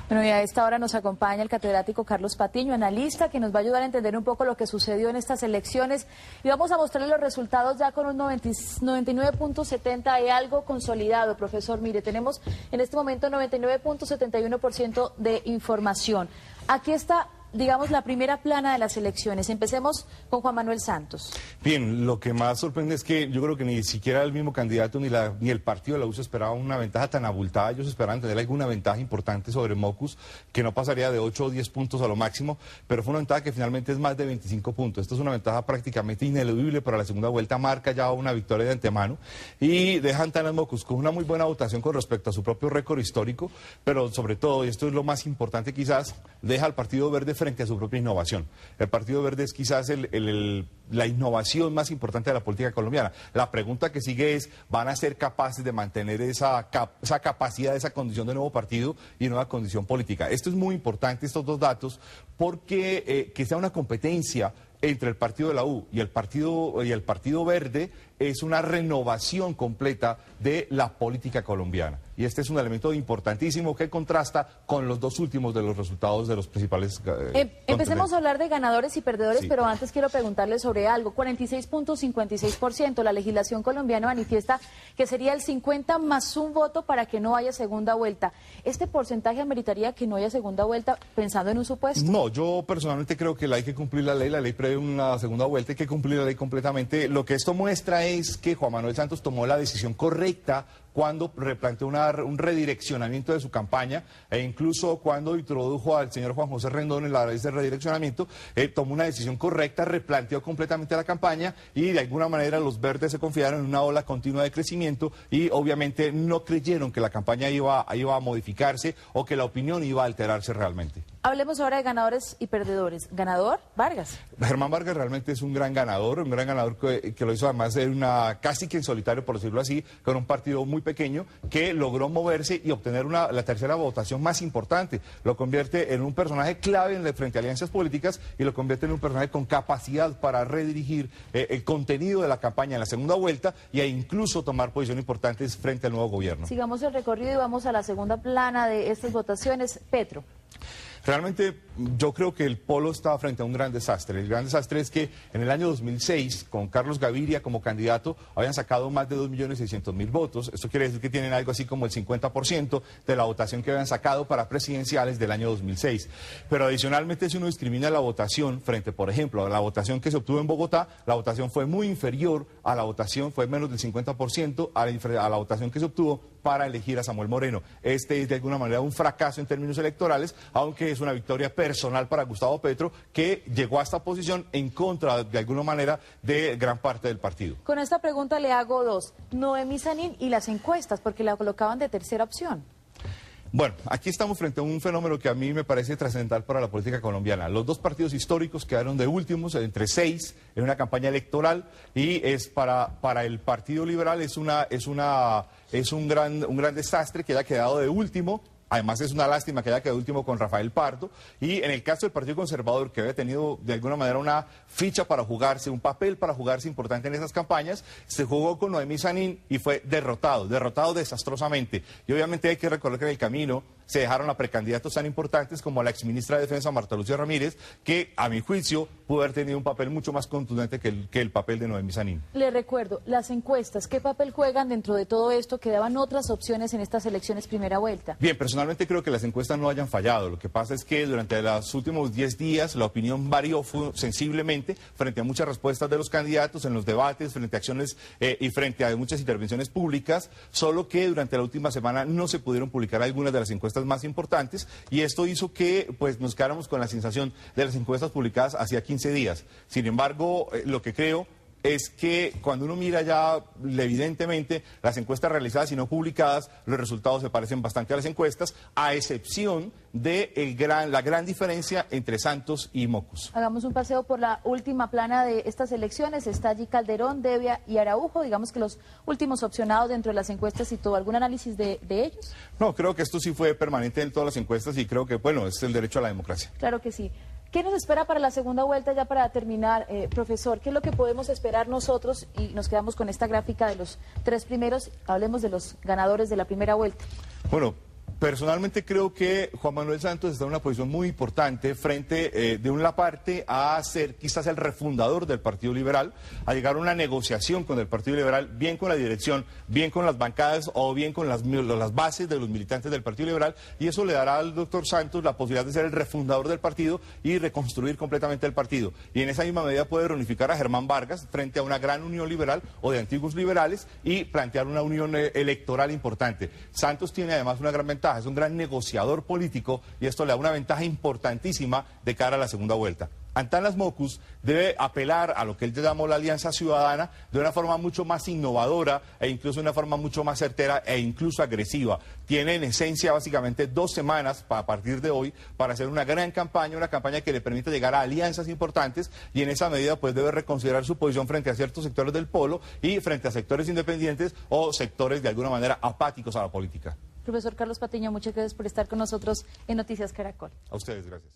Bueno, y a esta hora nos acompaña el catedrático Carlos Patiño, analista, que nos va a ayudar a entender un poco lo que sucedió en estas elecciones. Y vamos a mostrarle los resultados ya con un 99.70 y algo consolidado, profesor. Mire, tenemos en este momento 99.71% de información. Aquí está, digamos, la primera plana de las elecciones. Empecemos con Juan Manuel Santos. Bien, lo que más sorprende es que yo creo que ni siquiera el mismo candidato ni el partido de la U esperaba una ventaja tan abultada. Ellos esperaban tener alguna ventaja importante sobre Mockus, que no pasaría de 8 o 10 puntos a lo máximo, pero fue una ventaja que finalmente es más de 25 puntos. Esto es una ventaja prácticamente ineludible para la segunda vuelta, marca ya una victoria de antemano y dejan tan a Mockus con una muy buena votación con respecto a su propio récord histórico, pero sobre todo, y esto es lo más importante quizás, deja al Partido Verde frente a su propia innovación. El Partido Verde es quizás la innovación más importante de la política colombiana. La pregunta que sigue es, ¿van a ser capaces de mantener esa capacidad, esa condición de nuevo partido y nueva condición política? Esto es muy importante, estos dos datos, porque que sea una competencia entre el partido de la U y el partido Verde es una renovación completa de la política colombiana. Y este es un elemento importantísimo que contrasta con los dos últimos de los resultados de los principales... Empecemos a hablar de ganadores y perdedores, sí. Pero antes quiero preguntarle sobre algo. 46.56%. La legislación colombiana manifiesta que sería el 50 más un voto para que no haya segunda vuelta. ¿Este porcentaje ameritaría que no haya segunda vuelta pensando en un supuesto? No, yo personalmente creo que hay que cumplir la ley prevé una segunda vuelta, hay que cumplir la ley completamente. Lo que esto muestra es que Juan Manuel Santos tomó la decisión correcta cuando replanteó un redireccionamiento de su campaña e incluso cuando introdujo al señor Juan José Rendón en la vez de redireccionamiento, tomó una decisión correcta, replanteó completamente la campaña y de alguna manera los verdes se confiaron en una ola continua de crecimiento y obviamente no creyeron que la campaña iba a modificarse o que la opinión iba a alterarse realmente. Hablemos ahora de ganadores y perdedores. ¿Ganador? Vargas. Germán Vargas realmente es un gran ganador que lo hizo además de casi que en solitario, por decirlo así, con un partido muy pequeño que logró moverse y obtener la tercera votación más importante. Lo convierte en un personaje clave frente a alianzas políticas y lo convierte en un personaje con capacidad para redirigir el contenido de la campaña en la segunda vuelta e incluso tomar posiciones importantes frente al nuevo gobierno. Sigamos el recorrido y vamos a la segunda plana de estas votaciones. Petro. Realmente yo creo que el polo estaba frente a un gran desastre. El gran desastre es que en el año 2006, con Carlos Gaviria como candidato, habían sacado más de 2.600.000 votos. Esto quiere decir que tienen algo así como el 50% de la votación que habían sacado para presidenciales del año 2006. Pero adicionalmente, si uno discrimina la votación frente, por ejemplo, a la votación que se obtuvo en Bogotá, la votación fue muy inferior a la votación, fue menos del 50% a la votación que se obtuvo para elegir a Samuel Moreno. Este es de alguna manera un fracaso en términos electorales, aunque es una victoria personal para Gustavo Petro, que llegó a esta posición en contra, de alguna manera, de gran parte del partido. Con esta pregunta le hago dos. Noemí Sanín y las encuestas, porque la colocaban de tercera opción. Bueno, aquí estamos frente a un fenómeno que a mí me parece trascendental para la política colombiana. Los dos partidos históricos quedaron de últimos, entre 6, en una campaña electoral, y es para el Partido Liberal es un gran desastre que haya quedado de último. Además es una lástima que haya quedado último con Rafael Pardo. Y en el caso del Partido Conservador, que había tenido de alguna manera una ficha para jugarse, un papel para jugarse importante en esas campañas, se jugó con Noemí Sanín y fue derrotado desastrosamente. Y obviamente hay que recordar que en el camino se dejaron a precandidatos tan importantes como la exministra de Defensa Marta Lucía Ramírez, que a mi juicio pudo haber tenido un papel mucho más contundente que el papel de Noemí Sanín. Le recuerdo, las encuestas, ¿qué papel juegan dentro de todo esto? Quedaban otras opciones en estas elecciones primera vuelta. Bien, personalmente creo que las encuestas no hayan fallado. Lo que pasa es que durante los últimos 10 días la opinión varió sensiblemente frente a muchas respuestas de los candidatos en los debates, frente a acciones y frente a muchas intervenciones públicas, solo que durante la última semana no se pudieron publicar algunas de las encuestas más importantes y esto hizo que pues nos quedáramos con la sensación de las encuestas publicadas hacía 15 días. Sin embargo, lo que creo es que cuando uno mira ya evidentemente las encuestas realizadas y no publicadas, los resultados se parecen bastante a las encuestas, a excepción de la gran diferencia entre Santos y Mockus. Hagamos un paseo por la última plana de estas elecciones. Está allí Calderón, Devia y Araujo, digamos que los últimos opcionados dentro de las encuestas y todo. ¿Algún análisis de ellos? No, creo que esto sí fue permanente en todas las encuestas y creo que, bueno, es el derecho a la democracia. Claro que sí. ¿Qué nos espera para la segunda vuelta ya para terminar, profesor? ¿Qué es lo que podemos esperar nosotros? Y nos quedamos con esta gráfica de los tres primeros. Hablemos de los ganadores de la primera vuelta. Bueno, Personalmente creo que Juan Manuel Santos está en una posición muy importante frente, de una parte, a ser quizás el refundador del Partido Liberal, a llegar a una negociación con el Partido Liberal, bien con la dirección, bien con las bancadas o bien con las bases de los militantes del Partido Liberal, y eso le dará al doctor Santos la posibilidad de ser el refundador del partido y reconstruir completamente el partido. Y en esa misma medida puede reunificar a Germán Vargas frente a una gran unión liberal o de antiguos liberales y plantear una unión electoral importante. Santos tiene además una gran ventaja. Es un gran negociador político y esto le da una ventaja importantísima de cara a la segunda vuelta. Antanas Mockus debe apelar a lo que él llamó la Alianza Ciudadana de una forma mucho más innovadora e incluso de una forma mucho más certera e incluso agresiva. Tiene en esencia básicamente 2 semanas a partir de hoy para hacer una gran campaña, una campaña que le permita llegar a alianzas importantes y en esa medida pues debe reconsiderar su posición frente a ciertos sectores del polo y frente a sectores independientes o sectores de alguna manera apáticos a la política. Profesor Carlos Patiño, muchas gracias por estar con nosotros en Noticias Caracol. A ustedes, gracias.